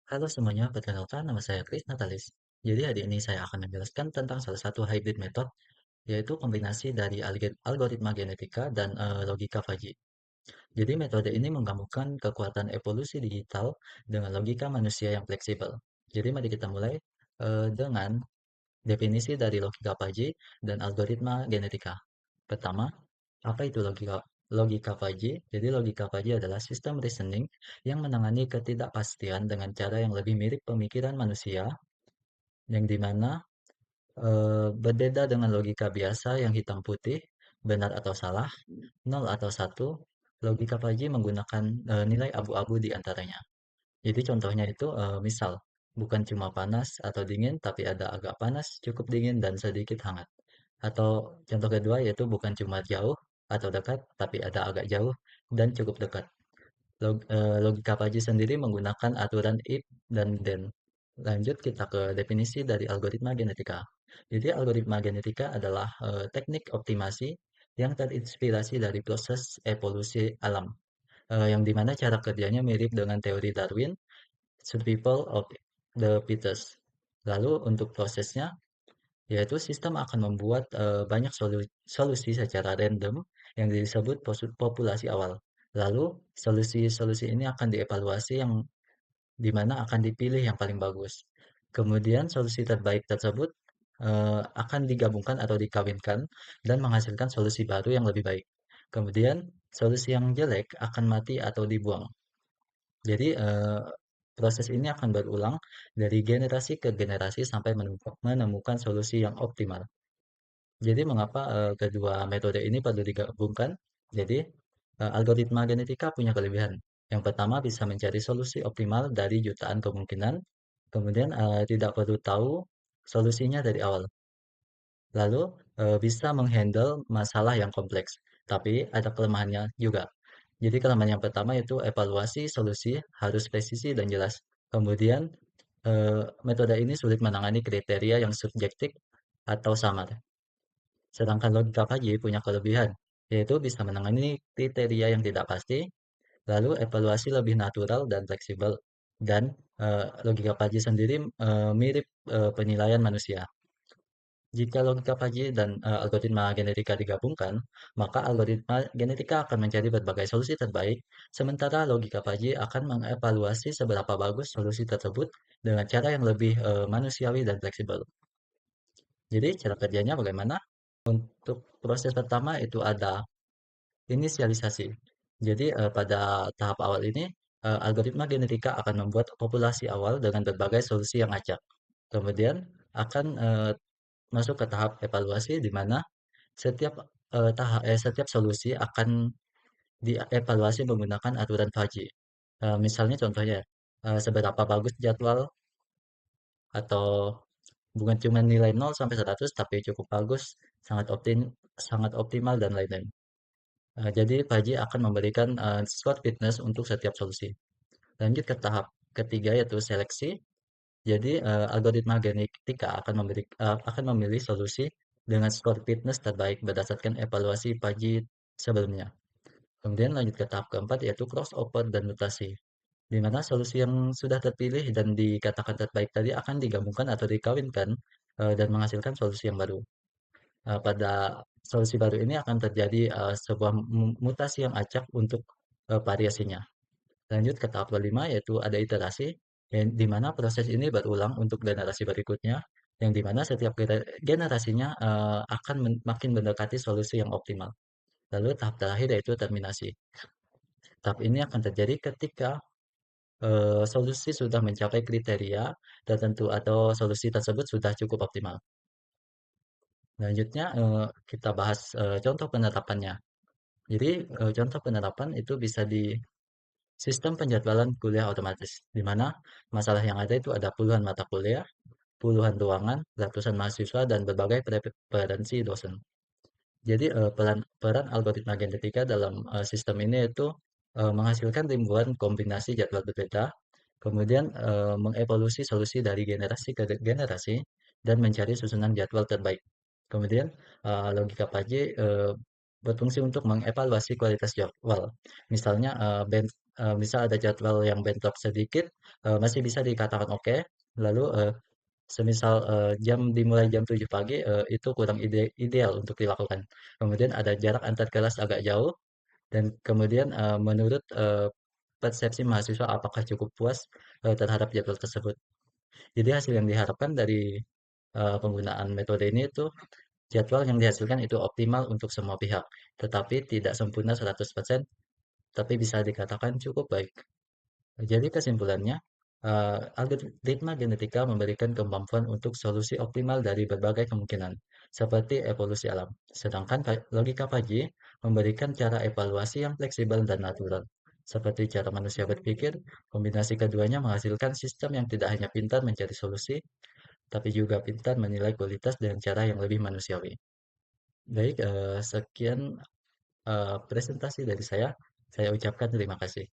Halo semuanya, perkenalkan nama saya Chris Natalis. Jadi hari ini saya akan menjelaskan tentang salah satu hybrid method, yaitu kombinasi dari algoritma genetika dan logika Fuzzy. Jadi metode ini menggabungkan kekuatan evolusi digital dengan logika manusia yang fleksibel. Jadi mari kita mulai dengan definisi dari logika Fuzzy dan algoritma genetika. Pertama, apa itu logika fuzzy? Jadi logika fuzzy adalah sistem reasoning yang menangani ketidakpastian dengan cara yang lebih mirip pemikiran manusia, yang dimana berbeda dengan logika biasa yang hitam putih, benar atau salah, nol atau satu. Logika fuzzy menggunakan nilai abu-abu di antaranya. Jadi contohnya itu misal bukan cuma panas atau dingin, tapi ada agak panas, cukup dingin, dan sedikit hangat. Atau contoh kedua yaitu bukan cuma jauh atau dekat, tapi ada agak jauh dan cukup dekat. Logika Fuzzy sendiri menggunakan aturan if dan then. Lanjut kita ke definisi dari algoritma genetika. Jadi algoritma genetika adalah teknik optimasi yang terinspirasi dari proses evolusi alam, yang dimana cara kerjanya mirip dengan teori Darwin, survival of the fittest. Lalu untuk prosesnya, yaitu sistem akan membuat banyak solusi secara random yang disebut populasi awal. Lalu solusi-solusi ini akan dievaluasi yang dimana akan dipilih yang paling bagus. Kemudian solusi terbaik tersebut akan digabungkan atau dikawinkan dan menghasilkan solusi baru yang lebih baik. Kemudian solusi yang jelek akan mati atau dibuang. Jadi proses ini akan berulang dari generasi ke generasi sampai menemukan solusi yang optimal. Jadi mengapa kedua metode ini perlu digabungkan? Jadi algoritma genetika punya kelebihan. Yang pertama bisa mencari solusi optimal dari jutaan kemungkinan. Kemudian tidak perlu tahu solusinya dari awal. Lalu bisa menghandle masalah yang kompleks. Tapi ada kelemahannya juga. Jadi kelemahan yang pertama itu evaluasi solusi harus presisi dan jelas. Kemudian metode ini sulit menangani kriteria yang subjektif atau samar. Sedangkan logika Fuzzy punya kelebihan, yaitu bisa menangani kriteria yang tidak pasti, lalu evaluasi lebih natural dan fleksibel, dan logika Fuzzy sendiri mirip penilaian manusia. Jika logika Fuzzy dan algoritma genetika digabungkan, maka algoritma genetika akan mencari berbagai solusi terbaik, sementara logika Fuzzy akan mengevaluasi seberapa bagus solusi tersebut dengan cara yang lebih manusiawi dan fleksibel. Jadi cara kerjanya bagaimana? Untuk proses pertama itu ada inisialisasi. Jadi pada tahap awal ini algoritma genetika akan membuat populasi awal dengan berbagai solusi yang acak. Kemudian akan masuk ke tahap evaluasi di mana setiap setiap solusi akan dievaluasi menggunakan aturan Fuzzy. Misalnya contohnya seberapa bagus jadwal atau bukan cuma nilai 0 sampai 100 tapi cukup bagus, sangat optimal dan lain-lain. Jadi Paji akan memberikan skor fitness untuk setiap solusi. Lanjut ke tahap ketiga yaitu seleksi. Jadi algoritma genetika akan memilih solusi dengan skor fitness terbaik berdasarkan evaluasi Paji sebelumnya. Kemudian lanjut ke tahap keempat yaitu crossover dan mutasi. Di mana solusi yang sudah terpilih dan dikatakan terbaik tadi akan digabungkan atau dikawinkan dan menghasilkan solusi yang baru. Pada solusi baru ini akan terjadi sebuah mutasi yang acak untuk variasinya. Lanjut ke tahap kelima yaitu ada iterasi, yang di mana proses ini berulang untuk generasi berikutnya, yang di mana setiap generasinya akan makin mendekati solusi yang optimal. Lalu tahap terakhir yaitu terminasi. Tahap ini akan terjadi ketika solusi sudah mencapai kriteria tertentu atau solusi tersebut sudah cukup optimal. Selanjutnya kita bahas contoh penerapannya. Jadi contoh penerapan itu bisa di sistem penjadwalan kuliah otomatis, di mana masalah yang ada itu ada puluhan mata kuliah, puluhan ruangan, ratusan mahasiswa, dan berbagai preferensi dosen. Jadi peran algoritma genetika dalam sistem ini itu menghasilkan ribuan kombinasi jadwal berbeda, kemudian mengevolusi solusi dari generasi ke generasi, dan mencari susunan jadwal terbaik. Kemudian logika Paji berfungsi untuk mengevaluasi kualitas jadwal. Misalnya, misal ada jadwal yang bentrok sedikit, masih bisa dikatakan oke. Lalu, semisal dimulai jam 7 pagi, itu kurang ideal untuk dilakukan. Kemudian ada jarak antar kelas agak jauh, dan kemudian menurut persepsi mahasiswa apakah cukup puas terhadap jadwal tersebut. Jadi hasil yang diharapkan dari penggunaan metode ini itu jadwal yang dihasilkan itu optimal untuk semua pihak, tetapi tidak sempurna 100%, tapi bisa dikatakan cukup baik. Jadi kesimpulannya, algoritma genetika memberikan kemampuan untuk solusi optimal dari berbagai kemungkinan, seperti evolusi alam. Sedangkan logika Fuzzy memberikan cara evaluasi yang fleksibel dan natural. Seperti cara manusia berpikir, kombinasi keduanya menghasilkan sistem yang tidak hanya pintar mencari solusi, tapi juga pintar menilai kualitas dengan cara yang lebih manusiawi. Baik, sekian presentasi dari saya. Saya ucapkan terima kasih.